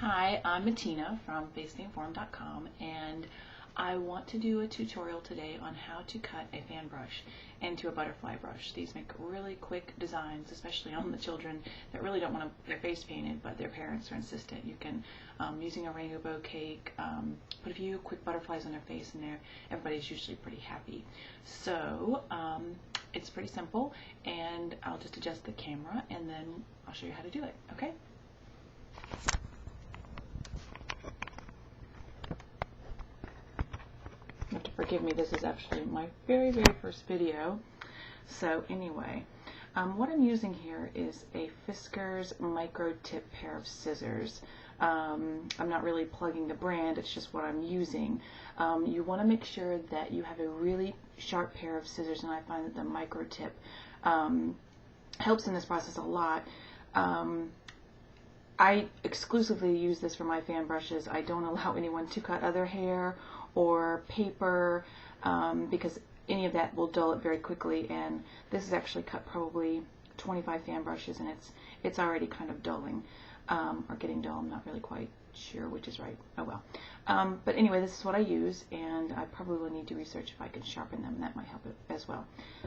Hi, I'm Matina from FacePaintForum.com, and I want to do a tutorial today on how to cut a fan brush into a butterfly brush. These make really quick designs, especially on the children that really don't want their face painted, but their parents are insistent. You can, using a rainbow cake, put a few quick butterflies on their face, and everybody's usually pretty happy. So it's pretty simple, and I'll just adjust the camera, and then I'll show you how to do it, okay? You have to forgive me, this is actually my very first video. So anyway, what I'm using here is a Fiskars micro tip pair of scissors. I'm not really plugging the brand, it's just what I'm using. You want to make sure that you have a really sharp pair of scissors, and I find that the micro tip helps in this process a lot. I exclusively use this for my fan brushes. I don't allow anyone to cut other hair or paper because any of that will dull it very quickly, and this is actually cut probably 25 fan brushes, and it's already kind of dulling or getting dull. I'm not really quite sure which is right. Oh well. But anyway, this is what I use, and I probably will need to research if I can sharpen them. That might help it as well.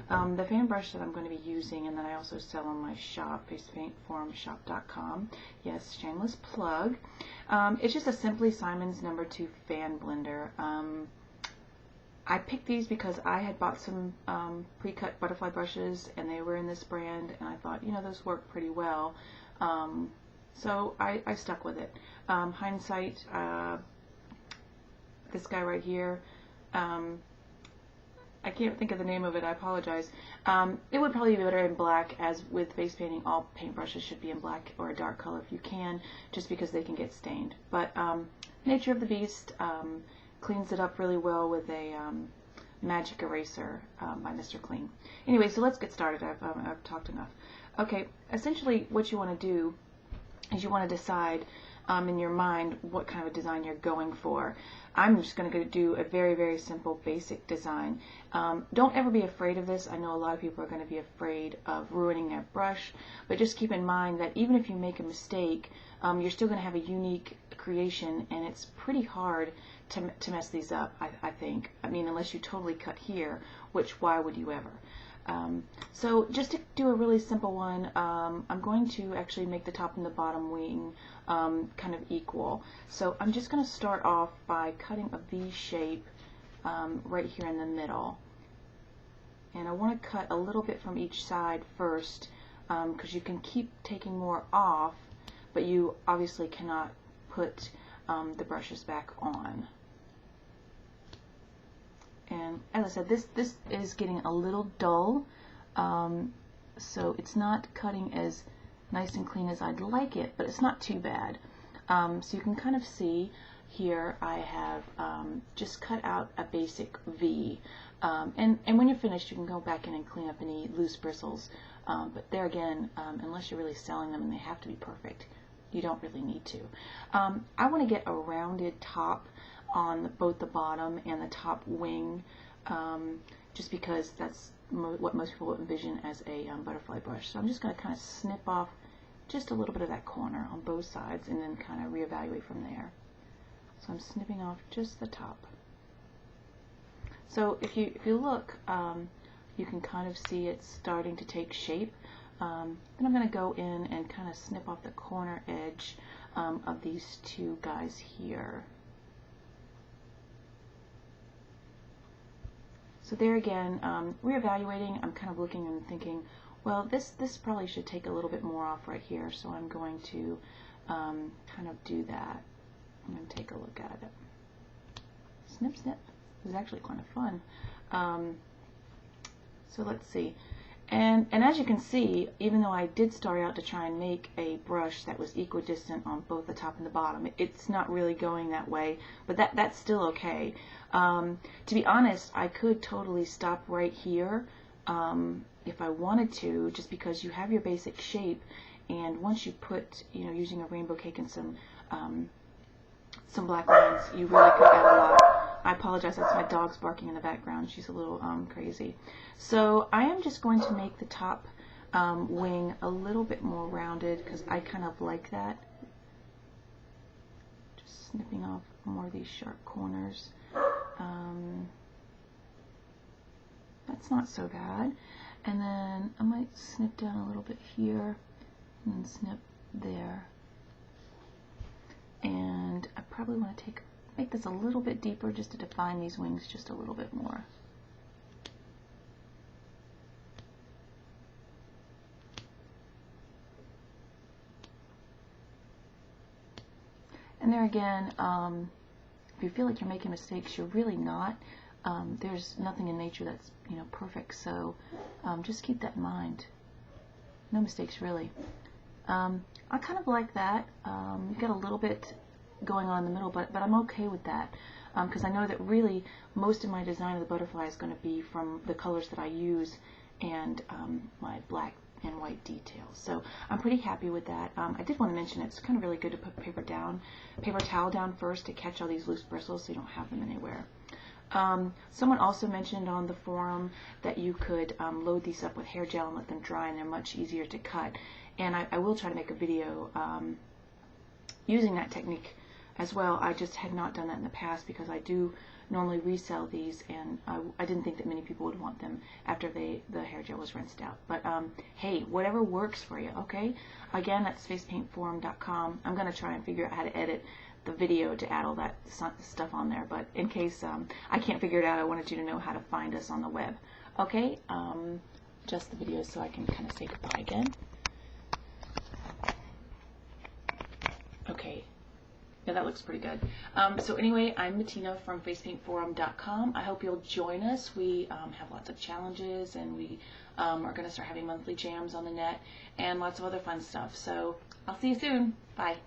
The fan brush that I'm going to be using, and that I also sell on my shop, FacePaintForumShop.com. Yes, shameless plug. It's just a Simply Simons No. 2 fan blender. I picked these because I had bought some pre-cut butterfly brushes, and they were in this brand, and I thought, you know, those work pretty well. So I stuck with it. Hindsight, this guy right here, I can't think of the name of it, I apologize. It would probably be better in black, as with face painting, all paintbrushes should be in black or a dark color if you can, just because they can get stained. But Nature of the Beast cleans it up really well with a magic eraser by Mr. Clean. Anyway, so let's get started. I've talked enough. Okay, essentially what you want to do is you want to decide in your mind what kind of a design you're going for. I'm just going to do a very simple basic design. Don't ever be afraid of this. I know a lot of people are going to be afraid of ruining their brush, but just keep in mind that even if you make a mistake, you're still going to have a unique creation, and it's pretty hard to mess these up, I think. I mean, unless you totally cut here, which why would you ever? So just to do a really simple one, I'm going to actually make the top and the bottom wing kind of equal. So I'm just going to start off by cutting a V shape right here in the middle. And I want to cut a little bit from each side first, because you can keep taking more off, but you obviously cannot put the brushes back on. And as I said, this is getting a little dull, so it's not cutting as nice and clean as I'd like it, but it's not too bad. So you can kind of see here I have just cut out a basic V, and when you're finished you can go back in and clean up any loose bristles, but there again, unless you're really selling them and they have to be perfect, you don't really need to. I want to get a rounded top on both the bottom and the top wing, just because that's what most people envision as a butterfly brush. So I'm just going to kind of snip off just a little bit of that corner on both sides, and then kind of reevaluate from there. So I'm snipping off just the top. So if you look, you can kind of see it starting to take shape. Then I'm going to go in and kind of snip off the corner edge of these two guys here. So there again, reevaluating, I'm kind of looking and thinking, well, this probably should take a little bit more off right here, so I'm going to kind of do that. I'm going to take a look at it. Snip, snip. This is actually kind of fun. So let's see. And as you can see, even though I did start out to try and make a brush that was equidistant on both the top and the bottom, it's not really going that way, but that's still okay. To be honest, I could totally stop right here if I wanted to, just because you have your basic shape, and once you put, you know, using a rainbow cake and some black lines, you really could add a lot. I apologize, that's my dog's barking in the background. She's a little crazy. So I am just going to make the top wing a little bit more rounded, because I kind of like that. snipping off more of these sharp corners. That's not so bad. And then I might snip down a little bit here and then snip there. And I probably want to make this a little bit deeper just to define these wings just a little bit more. And there again, if you feel like you're making mistakes, you're really not. There's nothing in nature that's, you know, perfect, so just keep that in mind. No mistakes, really. I kind of like that. You've got a little bit going on in the middle, but I'm okay with that because I know that really most of my design of the butterfly is going to be from the colors that I use and my black and white details. So I'm pretty happy with that. I did want to mention it's kind of really good to put paper towel down first to catch all these loose bristles so you don't have them anywhere. Someone also mentioned on the forum that you could load these up with hair gel and let them dry, and they're much easier to cut. And I will try to make a video using that technique as well. I just had not done that in the past because I do normally resell these, and I didn't think that many people would want them after the hair gel was rinsed out. But hey, whatever works for you, okay? Again, that's facepaintforum.com. I'm going to try and figure out how to edit the video to add all that stuff on there, but in case I can't figure it out, I wanted you to know how to find us on the web. Okay, just the video so I can kind of say goodbye again. Okay. Yeah, that looks pretty good. So anyway, I'm Bettina from facepaintforum.com. I hope you'll join us. We have lots of challenges, and we are going to start having monthly jams on the net and lots of other fun stuff. So I'll see you soon. Bye.